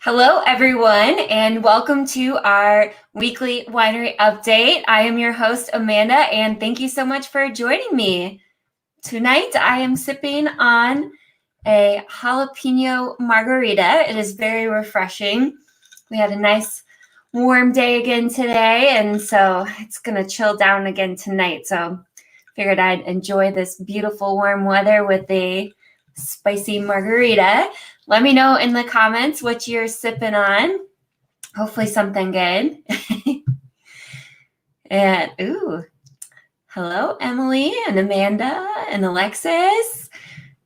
Hello, everyone, and welcome to our weekly winery update. I am your host, Amanda, and thank you so much for joining me. Tonight, I am sipping on a jalapeno margarita. It is very refreshing. We had a nice warm day again today, and so it's going to chill down again tonight. So figured I'd enjoy this beautiful warm weather with a spicy margarita. Let me know in the comments what you're sipping on. Hopefully something good. And hello, Emily and Amanda and Alexis.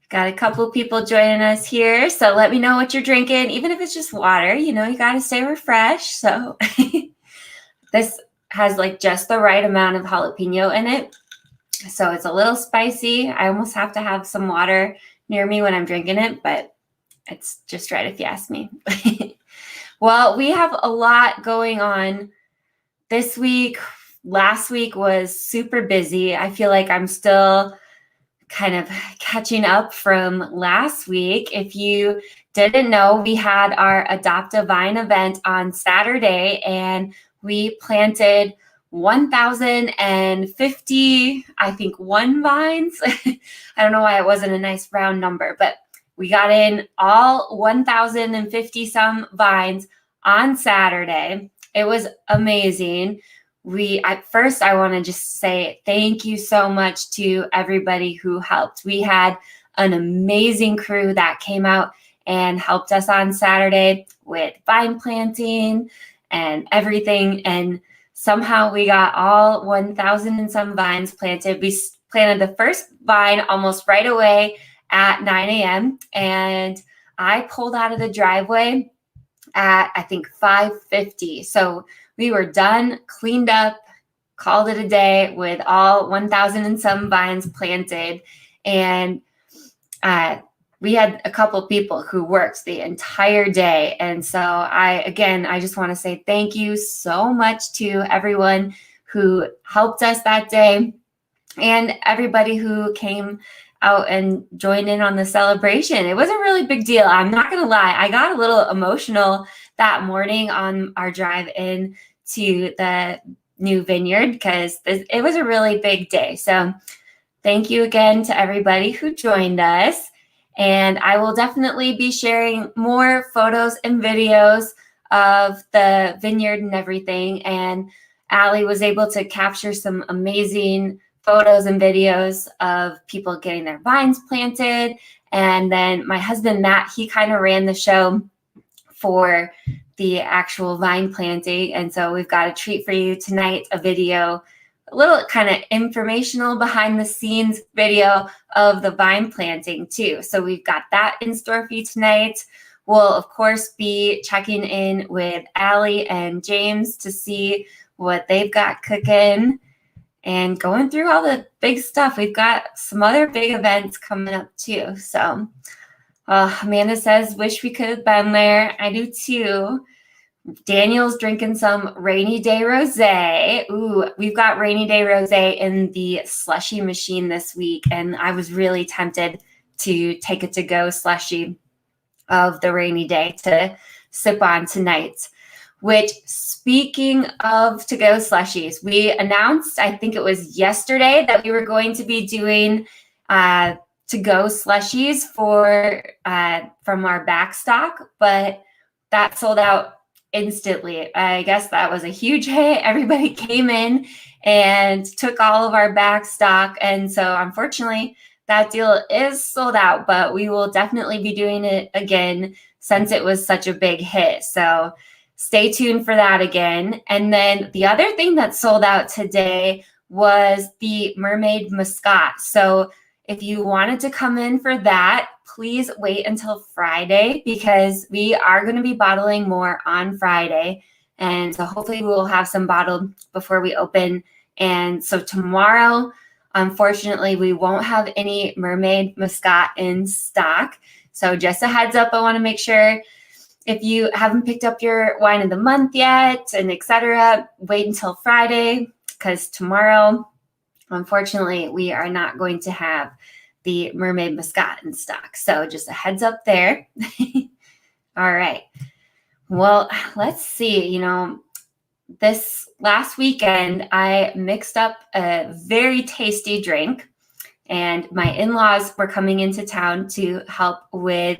Got a couple of people joining us here. So let me know what you're drinking, even if it's just water. You got to stay refreshed. So this has like just the right amount of jalapeno in it. So it's a little spicy. I almost have to have some water near me when I'm drinking it, but it's just right if you ask me. Well, we have a lot going on this week. Last week was super busy. I feel like I'm still kind of catching up from last week. If you didn't know, we had our Adopt a Vine event on Saturday, and we planted 1,050, I think, vines. I don't know why it wasn't a nice round number, but we got in all 1,050 some vines on Saturday. It was amazing. At first, I want to just say thank you so much to everybody who helped. We had an amazing crew that came out and helped us on Saturday with vine planting and everything. And somehow we got all 1,000 and some vines planted. We planted the first vine almost right away at 9 a.m. and I pulled out of the driveway at, I think, 5:50. So we were done, cleaned up, called it a day with all 1,000 and some vines planted. And we had a couple people who worked the entire day. And so I just want to say thank you so much to everyone who helped us that day and everybody who came out and joined in on the celebration. It was a really big deal. I'm not going to lie. I got a little emotional that morning on our drive in to the new vineyard because it was a really big day. So thank you again to everybody who joined us. And I will definitely be sharing more photos and videos of the vineyard and everything. And Allie was able to capture some amazing photos and videos of people getting their vines planted. And then my husband, Matt, he kind of ran the show for the actual vine planting. And so we've got a treat for you tonight, a video, a little kind of informational behind the scenes video of the vine planting too. So we've got that in store for you tonight. We'll, of course, be checking in with Allie and James to see what they've got cooking and going through all the big stuff. We've got some other big events coming up too. So Amanda says, wish we could have been there. I do too. Daniel's drinking some rainy day rosé. Ooh, we've got rainy day rosé in the slushy machine this week, and I was really tempted to take a to-go slushy of the rainy day to sip on tonight. Which, speaking of to-go slushies, we announced, I think it was yesterday, that we were going to be doing to-go slushies from our backstock, but that sold out instantly. I guess that was a huge hit. Everybody came in and took all of our backstock, and so unfortunately, that deal is sold out, but we will definitely be doing it again since it was such a big hit. So stay tuned for that again. And then the other thing that sold out today was the Mermaid Muscat. So if you wanted to come in for that, please wait until Friday because we are going to be bottling more on Friday. And so hopefully we'll have some bottled before we open. And so tomorrow, unfortunately, we won't have any Mermaid Muscat in stock. So just a heads up, I want to make sure if you haven't picked up your wine of the month yet and etc., wait until Friday because tomorrow, unfortunately, we are not going to have the Mermaid Muscat in stock. So just a heads up there. All right. Well, let's see. This last weekend, I mixed up a very tasty drink, and my in-laws were coming into town to help with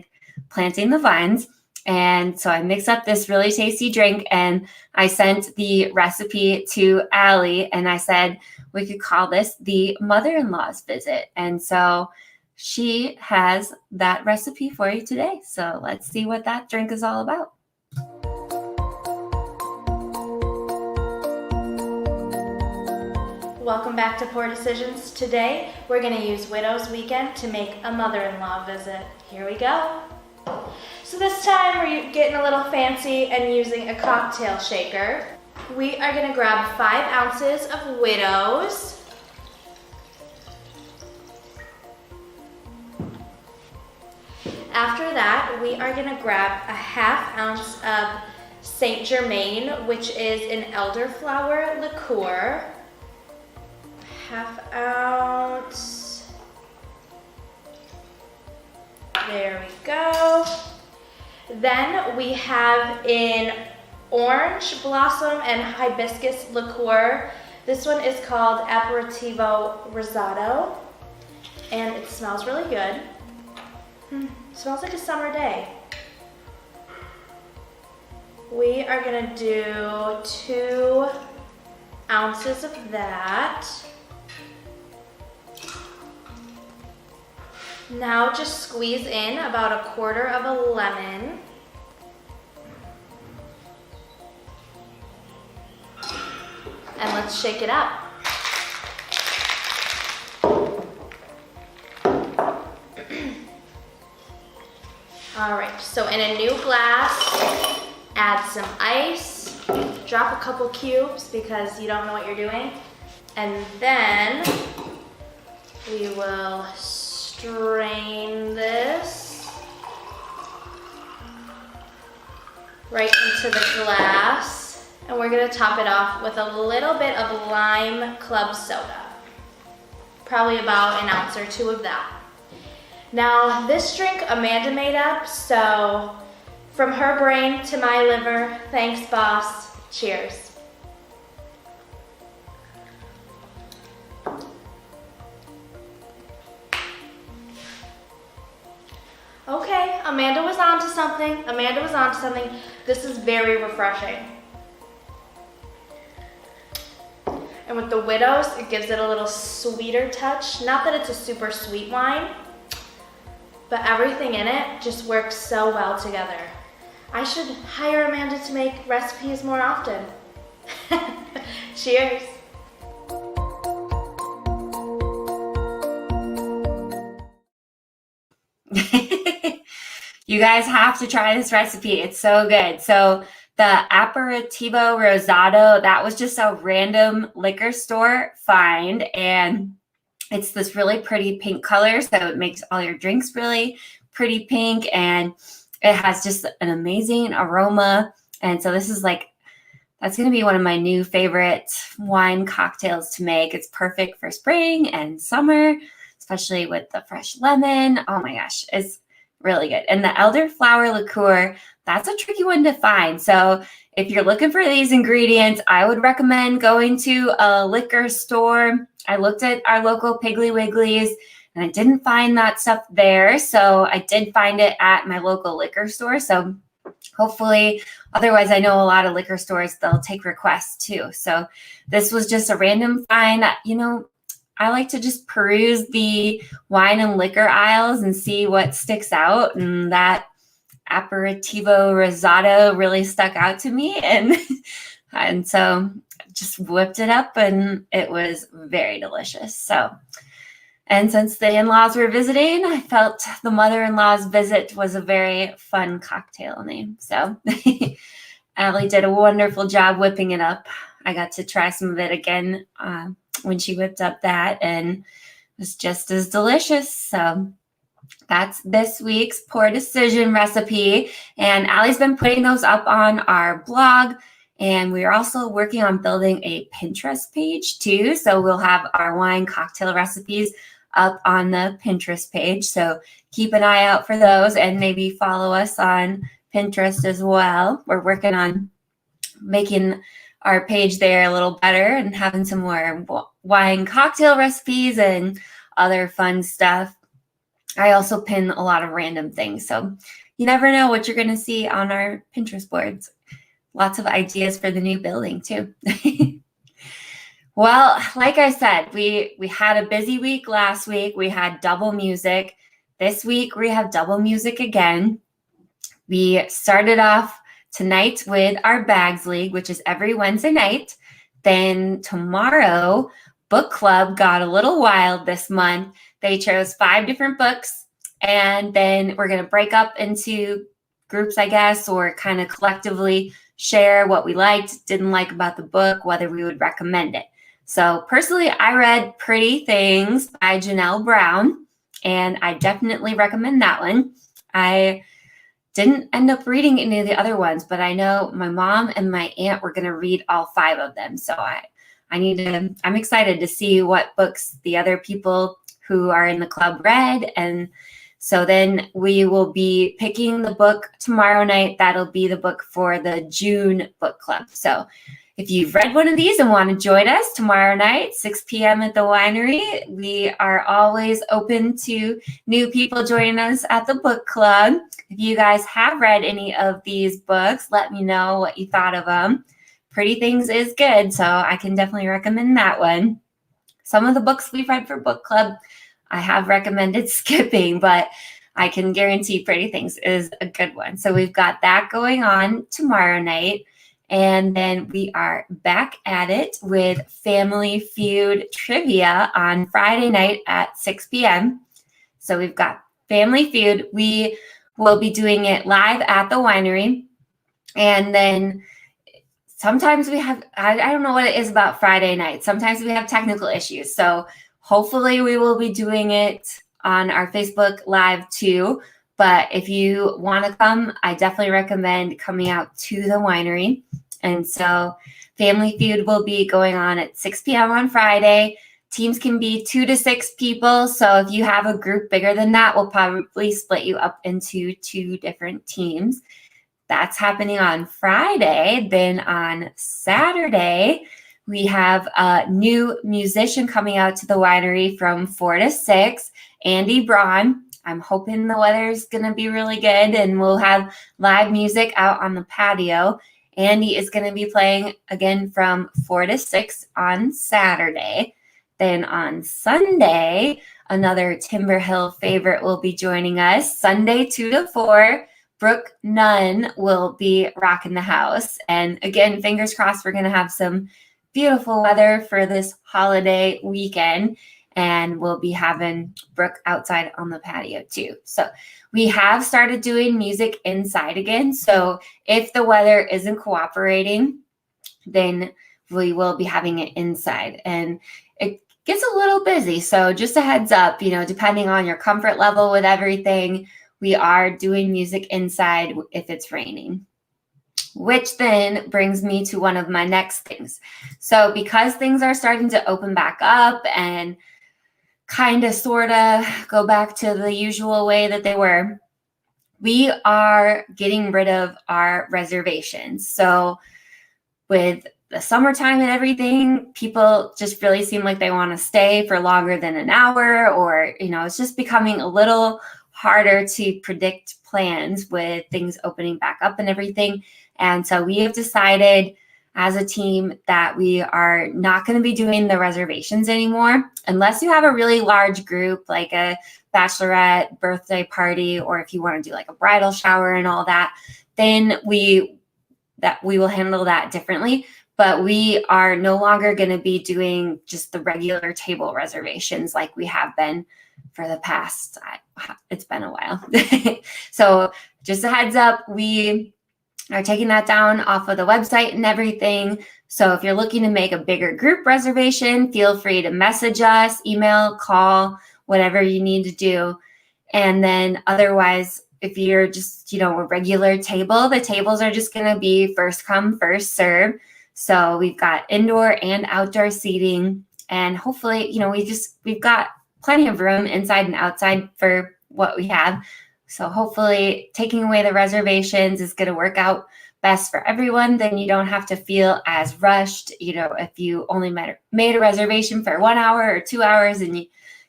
planting the vines. And so I mixed up this really tasty drink, and I sent the recipe to Allie, and I said we could call this the mother-in-law's visit. And so she has that recipe for you today. So let's see what that drink is all about. Welcome back to Poor Decisions. Today, we're going to use Widow's Weekend to make a mother-in-law visit. Here we go. So this time, we're getting a little fancy and using a cocktail shaker. We are going to grab 5 ounces of Widow's. After that, we are going to grab a 1/2 ounce of Saint Germain, which is an elderflower liqueur. 1/2 ounce. There we go. Then we have an orange blossom and hibiscus liqueur. This one is called Aperitivo Rosado, and it smells really good. Smells like a summer day. We are gonna do 2 ounces of that. Now just squeeze in about 1/4 of a lemon. And let's shake it up. All right, so in a new glass, add some ice. Drop a couple cubes because you don't know what you're doing. And then we will strain this right into the glass, and we're gonna top it off with a little bit of lime club soda, probably about 1 ounce or 2 of that. Now this drink Amanda made up, so from her brain to my liver, thanks boss, cheers. Okay, Amanda was onto something. This is very refreshing. And with the Widow's, it gives it a little sweeter touch. Not that it's a super sweet wine, but everything in it just works so well together. I should hire Amanda to make recipes more often. Cheers. You guys have to try this recipe. It's so good. So the Aperitivo Rosado, that was just a random liquor store find, and it's this really pretty pink color, so it makes all your drinks really pretty pink, and it has just an amazing aroma. And so this is that's going to be one of my new favorite wine cocktails to make. It's perfect for spring and summer, especially with the fresh lemon. Oh my gosh, it's really good. And the elderflower liqueur, that's a tricky one to find. So if you're looking for these ingredients, I would recommend going to a liquor store. I looked at our local Piggly Wigglies and I didn't find that stuff there. So I did find it at my local liquor store. So hopefully, otherwise I know a lot of liquor stores, they'll take requests too. So this was just a random find. I like to just peruse the wine and liquor aisles and see what sticks out. And that Aperitivo Rosado really stuck out to me. And so just whipped it up and it was very delicious. So, and since the in-laws were visiting, I felt the mother-in-law's visit was a very fun cocktail name. So Allie did a wonderful job whipping it up. I got to try some of it again when she whipped up that, and it was just as delicious. So that's this week's Poor Decision recipe. And Allie's been putting those up on our blog. And we're also working on building a Pinterest page too. So we'll have our wine cocktail recipes up on the Pinterest page. So keep an eye out for those and maybe follow us on Pinterest as well. We're working on making our page there a little better and having some more wine cocktail recipes and other fun stuff. I also pin a lot of random things, so you never know what you're going to see on our Pinterest boards. Lots of ideas for the new building too. Well, like I said, we had a busy week last week. We had double music. This week we have double music again. We started off tonight with our Bags League, which is every Wednesday night. Then tomorrow, book club got a little wild this month. They chose 5 different books, and then we're going to break up into groups, I guess, or kind of collectively share what we liked, didn't like about the book, whether we would recommend it. So personally, I read Pretty Things by Janelle Brown, and I definitely recommend that one. I didn't end up reading any of the other ones, but I know my mom and my aunt were going to read all 5 of them. So I'm excited to see what books the other people who are in the club read. And so then we will be picking the book tomorrow night. That'll be the book for the June book club. So if you've read one of these and want to join us tomorrow night, 6 p.m. at the Winery, we are always open to new people joining us at the book club. If you guys have read any of these books, let me know what you thought of them. Pretty Things is good, so I can definitely recommend that one. Some of the books we've read for book club, I have recommended skipping, but I can guarantee Pretty Things is a good one. So we've got that going on tomorrow night. And then we are back at it with Family Feud trivia on Friday night at 6 p.m. So we've got Family Feud. We will be doing it live at the Winery. And then sometimes we have, I don't know what it is about Friday night. Sometimes we have technical issues. So hopefully we will be doing it on our Facebook Live too. But if you want to come, I definitely recommend coming out to the Winery. And so Family Feud will be going on at 6 p.m. on Friday. Teams can be 2 to 6 people. So if you have a group bigger than that, we'll probably split you up into 2 different teams. That's happening on Friday. Then on Saturday, we have a new musician coming out to the Winery from 4 to 6, Andy Braun. I'm hoping the weather's going to be really good and we'll have live music out on the patio. Andy is going to be playing again from 4 to 6 on Saturday. Then on Sunday, another Timber Hill favorite will be joining us. Sunday, 2 to 4, Brooke Nunn will be rocking the house. And again, fingers crossed, we're going to have some beautiful weather for this holiday weekend. And we'll be having Brooke outside on the patio too. So we have started doing music inside again. So if the weather isn't cooperating, then we will be having it inside. And it gets a little busy. So just a heads up, depending on your comfort level with everything, we are doing music inside if it's raining. Which then brings me to one of my next things. So because things are starting to open back up and kind of sort of go back to the usual way that they were, we are getting rid of our reservations. So with the summertime and everything, people just really seem like they want to stay for longer than an hour, or, it's just becoming a little harder to predict plans with things opening back up and everything. And so we have decided as a team that we are not going to be doing the reservations anymore unless you have a really large group, like a bachelorette birthday party, or if you want to do like a bridal shower and all that, then we will handle that differently. But we are no longer going to be doing just the regular table reservations like we have been for the past, it's been a while. So just a heads up, we are taking that down off of the website and everything. So if you're looking to make a bigger group reservation, feel free to message us, email, call, whatever you need to do. And then otherwise, if you're just, a regular table, the tables are just going to be first come, first serve. So we've got indoor and outdoor seating, and hopefully, we've got plenty of room inside and outside for what we have. So hopefully taking away the reservations is going to work out best for everyone. Then you don't have to feel as rushed. If you only made a reservation for 1 hour or 2 hours and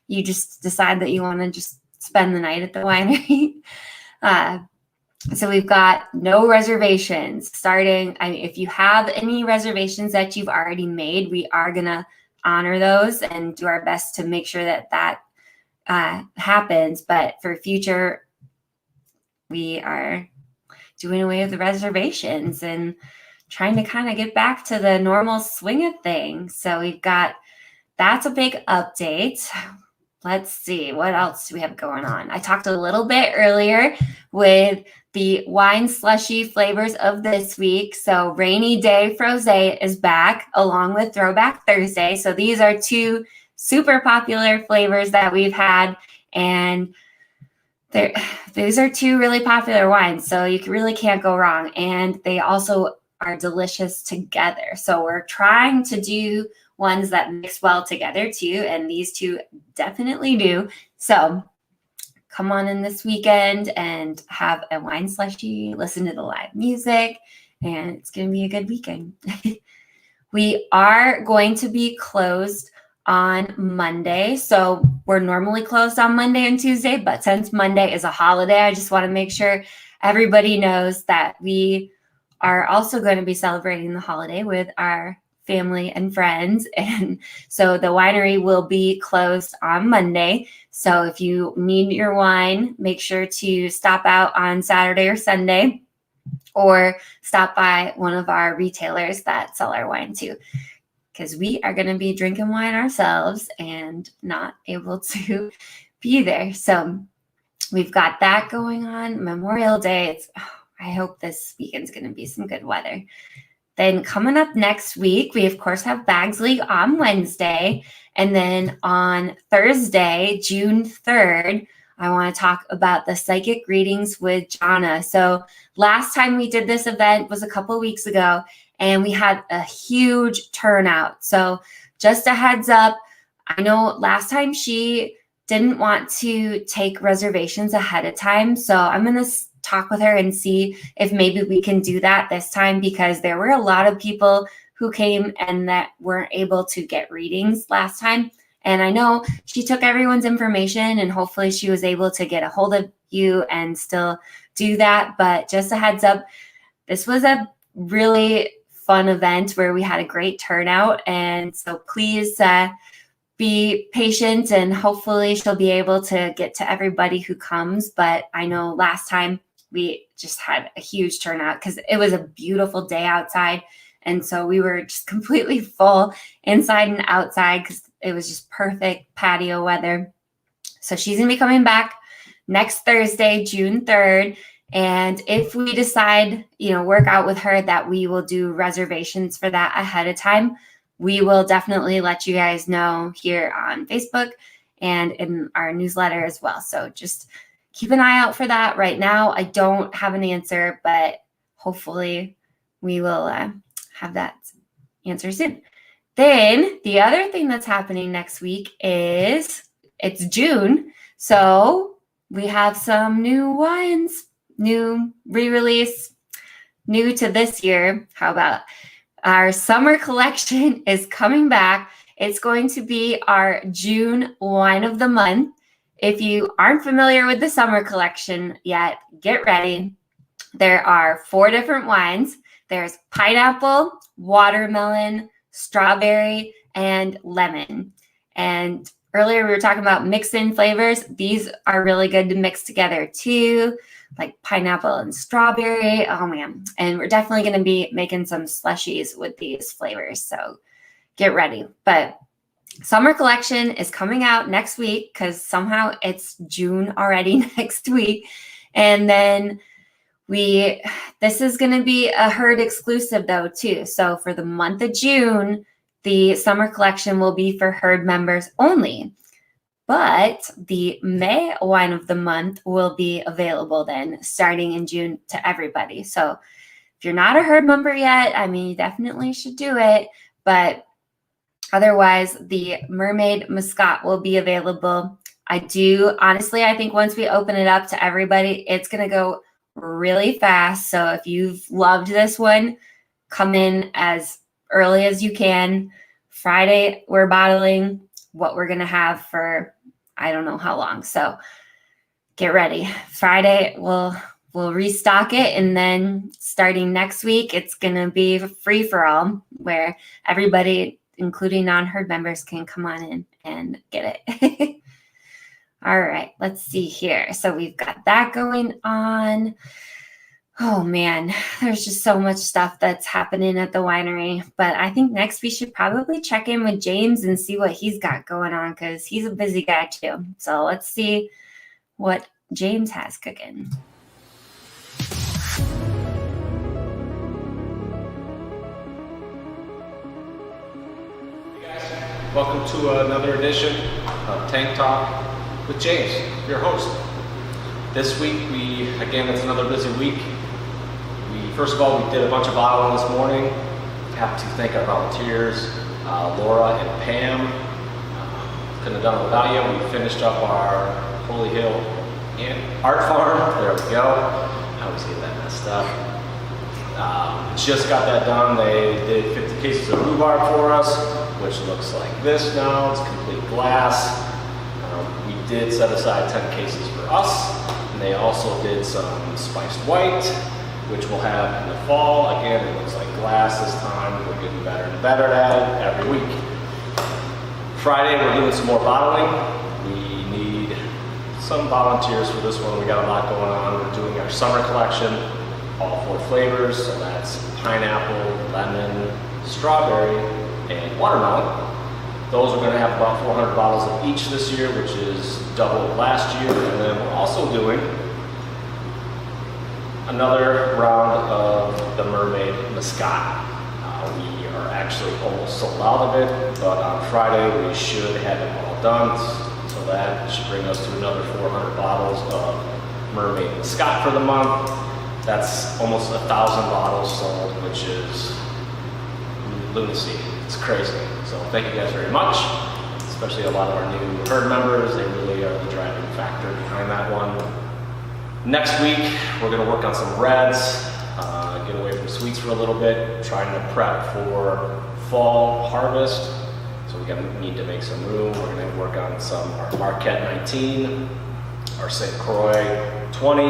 you just decide that you want to just spend the night at the winery. So we've got no reservations starting. If you have any reservations that you've already made, we are going to honor those and do our best to make sure that happens. But for future, we are doing away with the reservations and trying to kind of get back to the normal swing of things. So that's a big update. Let's see, what else do we have going on? I talked a little bit earlier with the wine slushy flavors of this week. So Rainy Day Frosé is back along with Throwback Thursday. So these are two super popular flavors that we've had, and these are two really popular wines, so you really can't go wrong. And they also are delicious together. So we're trying to do ones that mix well together too, and these two definitely do. So come on in this weekend and have a wine slushy, listen to the live music, and it's going to be a good weekend. We are going to be closed on Monday. So we're normally closed on Monday and Tuesday, but since Monday is a holiday, I just want to make sure everybody knows that we are also going to be celebrating the holiday with our family and friends. And so the winery will be closed on Monday. So if you need your wine, make sure to stop out on Saturday or Sunday, or stop by one of our retailers that sell our wine too, because we are going to be drinking wine ourselves and not able to be there. So we've got that going on. Memorial Day. I hope this weekend's going to be some good weather. Then coming up next week, we of course have Bags League on Wednesday. And then on Thursday, June 3rd, I want to talk about the psychic readings with Jana. So last time we did this event was a couple of weeks ago, and we had a huge turnout. So just a heads up, I know last time she didn't want to take reservations ahead of time. So I'm going to talk with her and see if maybe we can do that this time, because there were a lot of people who came and that weren't able to get readings last time. And I know she took everyone's information, and hopefully she was able to get a hold of you and still do that. But just a heads up, this was a really fun event where we had a great turnout. And so please be patient, and hopefully she'll be able to get to everybody who comes. But I know last time we just had a huge turnout because it was a beautiful day outside. And so we were just completely full inside and outside because it was just perfect patio weather. So she's going to be coming back next Thursday, June 3rd. And if we decide, work out with her that we will do reservations for that ahead of time, we will definitely let you guys know here on Facebook and in our newsletter as well. So just keep an eye out for that. Right now, I don't have an answer, but hopefully we will have that answer soon. Then the other thing that's happening next week is it's June. So we have some new wines, new re-release, new to this year. How about our summer collection is coming back. It's going to be our June wine of the month. If you aren't familiar with the summer collection yet, get ready. There are 4 different wines. There's pineapple, watermelon, strawberry, and lemon. And earlier we were talking about mixed-in flavors. These are really good to mix together too, like pineapple and strawberry. Oh man. And we're definitely going to be making some slushies with these flavors. So get ready. But summer collection is coming out next week because somehow it's June already next week. And then this is going to be a herd exclusive though too. So for the month of June, the summer collection will be for herd members only. But the May wine of the month will be available then starting in June to everybody. So if you're not a herd member yet, you definitely should do it. But otherwise, the Mermaid Muscat will be available Honestly, I think once we open it up to everybody, it's going to go really fast. So if you've loved this one, come in as early as you can. Friday, we're bottling what we're going to have for I don't know how long. So get ready. Friday, we'll restock it. And then starting next week, it's going to be free for all where everybody, including non-herd members, can come on in and get it. All right, let's see here. So we've got that going on. Oh man, there's just so much stuff that's happening at the winery. But I think next we should probably check in with James and see what he's got going on because he's a busy guy too. So let's see what James has cooking. Hey guys, welcome to another edition of Tank Talk with James, your host. This week, it's another busy week. First of all, we did a bunch of bottling this morning. Have to thank our volunteers, Laura and Pam. Couldn't have done it without you. We finished up our Holy Hill Art Farm. There we go. I always get that messed up. Just got that done. They did 50 cases of rhubarb for us, which looks like this now. It's complete glass. We did set aside 10 cases for us, and they also did some spiced white, which we'll have in the fall. Again, it looks like glass this time. We're getting better and better at it every week. Friday, we're doing some more bottling. We need some volunteers for this one. We got a lot going on. We're doing our summer collection, all 4 flavors. So that's pineapple, lemon, strawberry, and watermelon. Those are going to have about 400 bottles of each this year, which is double last year. And then we're also doing another round of the Mermaid Muscat. We are actually almost sold out of it, but on Friday we should have it all done. So that should bring us to another 400 bottles of Mermaid Muscat for the month. That's almost 1,000 bottles sold, which is lunacy. It's crazy. So thank you guys very much, especially a lot of our new herd members. They really are the driving factor behind that one. Next week, we're going to work on some reds, get away from sweets for a little bit, trying to prep for fall harvest. So need to make some room. We're going to work on our Marquette 19, our St. Croix 20,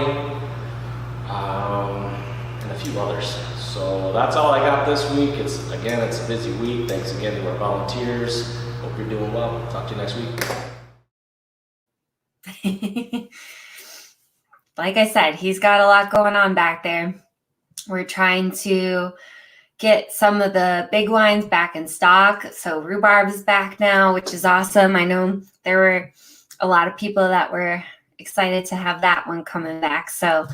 and a few others. So that's all I got this week. It's a busy week. Thanks again to our volunteers. Hope you're doing well. Talk to you next week. Like I said, he's got a lot going on back there. We're trying to get some of the big wines back in stock. So rhubarb is back now, which is awesome. I know there were a lot of people that were excited to have that one coming back. So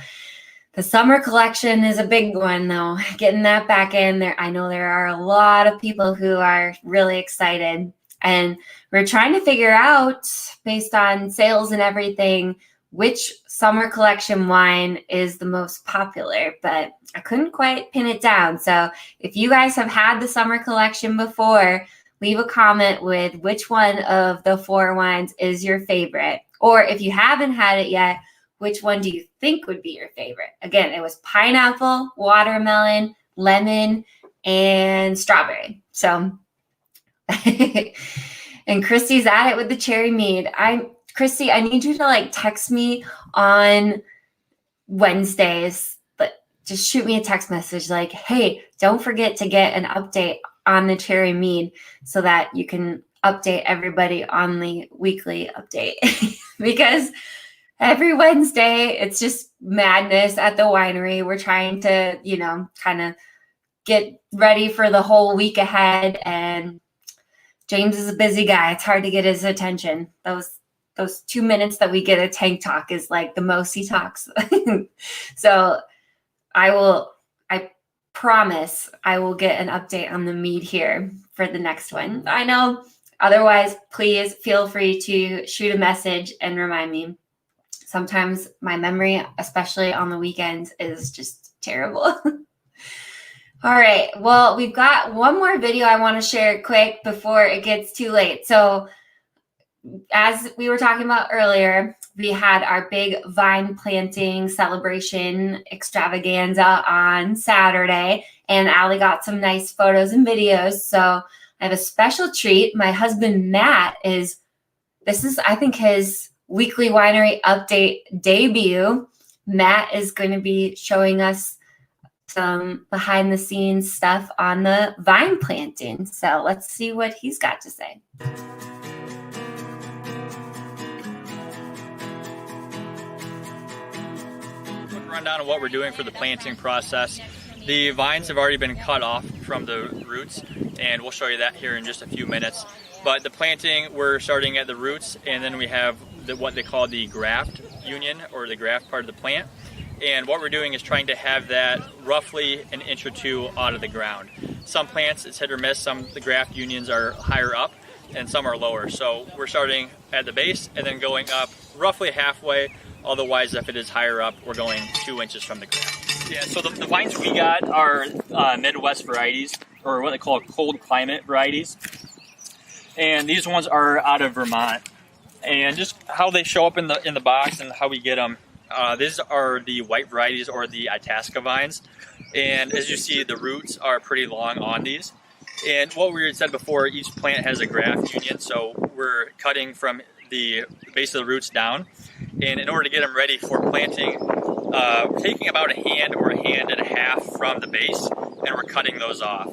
the summer collection is a big one, though. Getting that back in there, I know there are a lot of people who are really excited. And we're trying to figure out, based on sales and everything, which summer collection wine is the most popular, but I couldn't quite pin it down. So if you guys have had the summer collection before, leave a comment with which one of the 4 wines is your favorite. Or if you haven't had it yet, which one do you think would be your favorite? Again, it was pineapple, watermelon, lemon, and strawberry. So, and Christy's at it with the cherry mead. Christy, I need you to text me on Wednesdays, but just shoot me a text message like, hey, don't forget to get an update on the cherry mead so that you can update everybody on the weekly update. Because every Wednesday, it's just madness at the winery. We're trying to, kind of get ready for the whole week ahead. And James is a busy guy. It's hard to get his attention. Those 2 minutes that we get a tank talk is like the most he talks. So I promise I will get an update on the mead here for the next one. I know. Otherwise, please feel free to shoot a message and remind me. Sometimes my memory, especially on the weekends, is just terrible. All right. Well, we've got one more video I want to share quick before it gets too late. So as we were talking about earlier, we had our big vine planting celebration extravaganza on Saturday, and Allie got some nice photos and videos. So I have a special treat. My husband, Matt, this is, I think, his weekly winery update debut. Matt is going to be showing us some behind the scenes stuff on the vine planting. So let's see what he's got to say. Rundown of what we're doing for the planting process. The vines have already been cut off from the roots, and we'll show you that here in just a few minutes. But the planting, we're starting at the roots, and then we have what they call the graft union, or the graft part of the plant. And what we're doing is trying to have that roughly an inch or two out of the ground. Some plants, it's hit or miss. The graft unions are higher up and some are lower. So we're starting at the base and then going up roughly halfway. Otherwise, if it is higher up, we're going 2 inches from the ground. Yeah, so the vines we got are Midwest varieties, or what they call cold climate varieties. And these ones are out of Vermont. And just how they show up in the box and how we get them. These are the white varieties, or the Itasca vines. And as you see, the roots are pretty long on these. And what we had said before, each plant has a graft union, so we're cutting from the base of the roots down. And in order to get them ready for planting, we're taking about a hand or a hand and a half from the base, and we're cutting those off.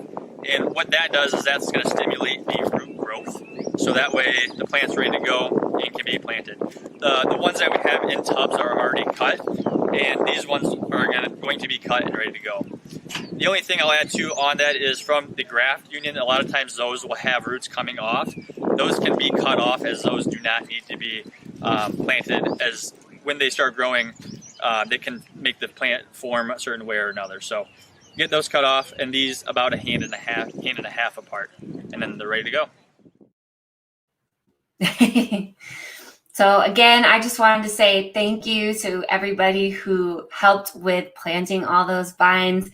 And what that does is that's going to stimulate the root growth, so that way the plant's ready to go and can be planted. The ones that we have in tubs are already cut, and these ones are going to be cut and ready to go. The only thing I'll add to on that is from the graft union, a lot of times those will have roots coming off. Those can be cut off, as those do not need to be planted, as when they start growing, they can make the plant form a certain way or another. So get those cut off, and these about a hand and a half apart, and then they're ready to go. So again, I just wanted to say thank you to everybody who helped with planting all those vines.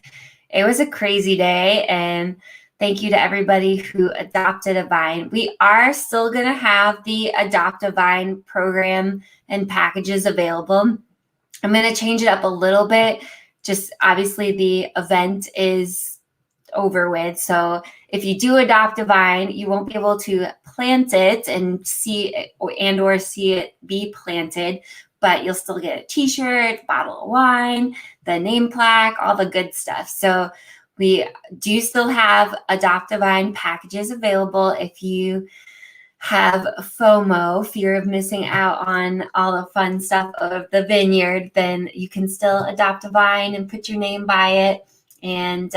It was a crazy day, and thank you to everybody who adopted a vine. We are still going to have the Adopt a Vine program and packages available. I'm going to change it up a little bit. Just obviously the event is over with. So if you do adopt a vine, you won't be able to plant it and see it or see it be planted, but you'll still get a t-shirt, bottle of wine, the name plaque, all the good stuff. So we do still have Adopt a Vine packages available. If you have FOMO, fear of missing out on all the fun stuff of the vineyard, then you can still adopt a vine and put your name by it and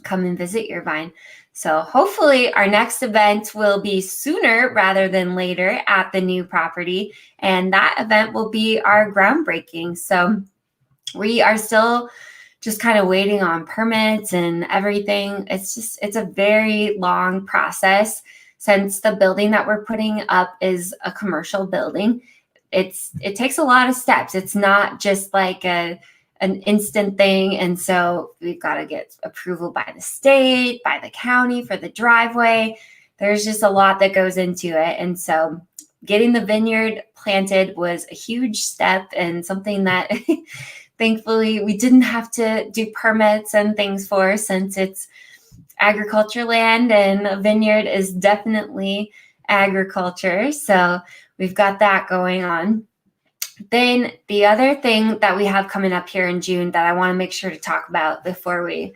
come and visit your vine. So hopefully our next event will be sooner rather than later at the new property. And that event will be our groundbreaking. So we are still just kind of waiting on permits and everything. It's a very long process, since the building that we're putting up is a commercial building. It takes a lot of steps. It's not just like an instant thing. And so we've got to get approval by the state, by the county for the driveway. There's just a lot that goes into it. And so getting the vineyard planted was a huge step, and something that thankfully we didn't have to do permits and things for, since it's agriculture land, and a vineyard is definitely agriculture. So we've got that going on. Then the other thing that we have coming up here in June that I want to make sure to talk about before we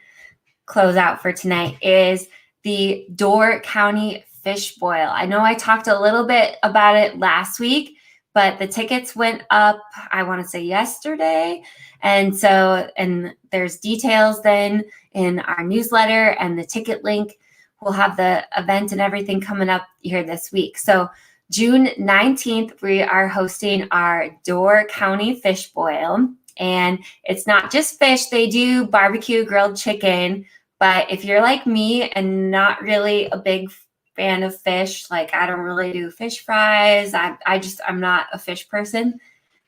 close out for tonight is the Door County Fish Boil. I know I talked a little bit about it last week, but the tickets went up, I want to say yesterday. And there's details then in our newsletter, and the ticket link. We'll have the event and everything coming up here this week. So June 19th, we are hosting our Door County Fish Boil. And it's not just fish. They do barbecue grilled chicken. But if you're like me and not really a big fan of fish, like I don't really do fish fries, I'm not a fish person.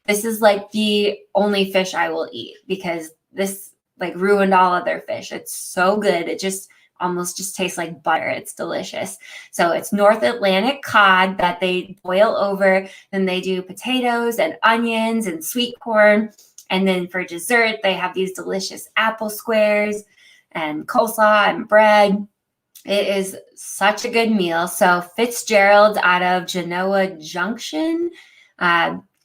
This is like the only fish I will eat, because this like ruined all other fish. It's so good. It just almost just tastes like butter. It's delicious. So it's North Atlantic cod that they boil over. Then they do potatoes and onions and sweet corn. And then for dessert, they have these delicious apple squares and coleslaw and bread. It is such a good meal. So Fitzgerald out of Genoa Junction,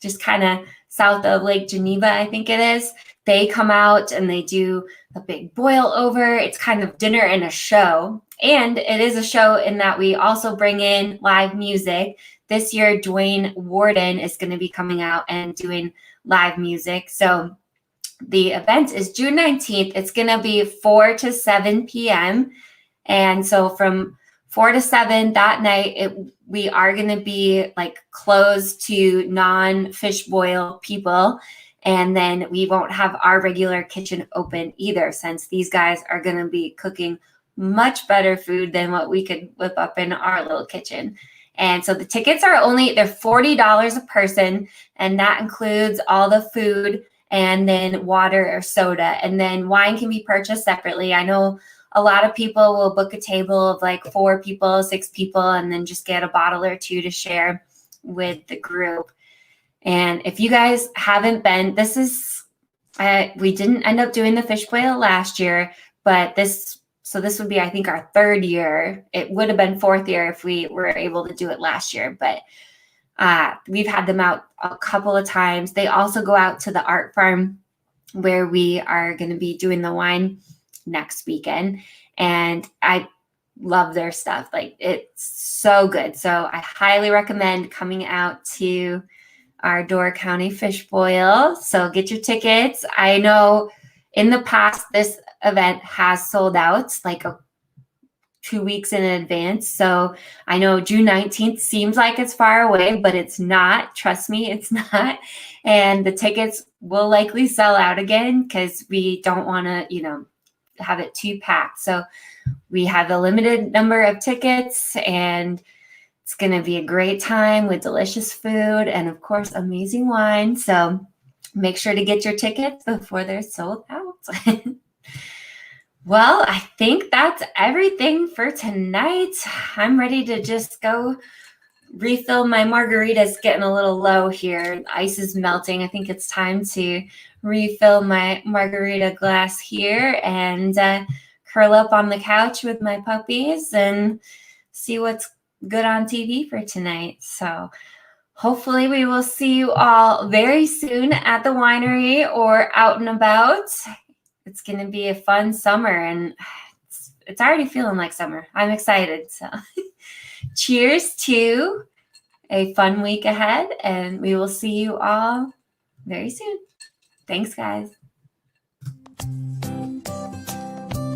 just kind of south of Lake Geneva, I think it is. They come out and they do a big boil over. It's kind of dinner and a show. And it is a show in that we also bring in live music. This year, Dwayne Warden is going to be coming out and doing live music. So the event is June 19th. It's going to be 4 to 7 p.m. And so from 4 to 7 that night, we are going to be like closed to non-fish boil people. And then we won't have our regular kitchen open either, since these guys are going to be cooking much better food than what we could whip up in our little kitchen. And so the tickets are they're $40 a person, and that includes all the food and then water or soda. And then wine can be purchased separately. I know a lot of people will book a table of like 4 people, 6 people, and then just get a bottle or 2 to share with the group. And if you guys haven't been, we didn't end up doing the fish boil last year, but this would be, I think, our 3rd year. It would have been 4th year if we were able to do it last year, but we've had them out a couple of times. They also go out to the art farm where we are going to be doing the wine next weekend. And I love their stuff. Like, it's so good. So I highly recommend coming out to our Door County Fish Boil. So get your tickets. I know in the past, this event has sold out like 2 weeks in advance. So I know June 19th seems like it's far away, but it's not. Trust me, it's not. And the tickets will likely sell out again because we don't want to, have it too packed. So we have a limited number of tickets, and it's going to be a great time with delicious food and, of course, amazing wine. So make sure to get your tickets before they're sold out. Well, I think that's everything for tonight. I'm ready to just go refill my margaritas. Getting a little low here. The ice is melting. I think it's time to refill my margarita glass here and curl up on the couch with my puppies and see what's good on TV for tonight. So hopefully we will see you all very soon at the winery or out and about. It's going to be a fun summer, and it's already feeling like summer. I'm excited. So cheers to a fun week ahead, and we will see you all very soon. Thanks, guys.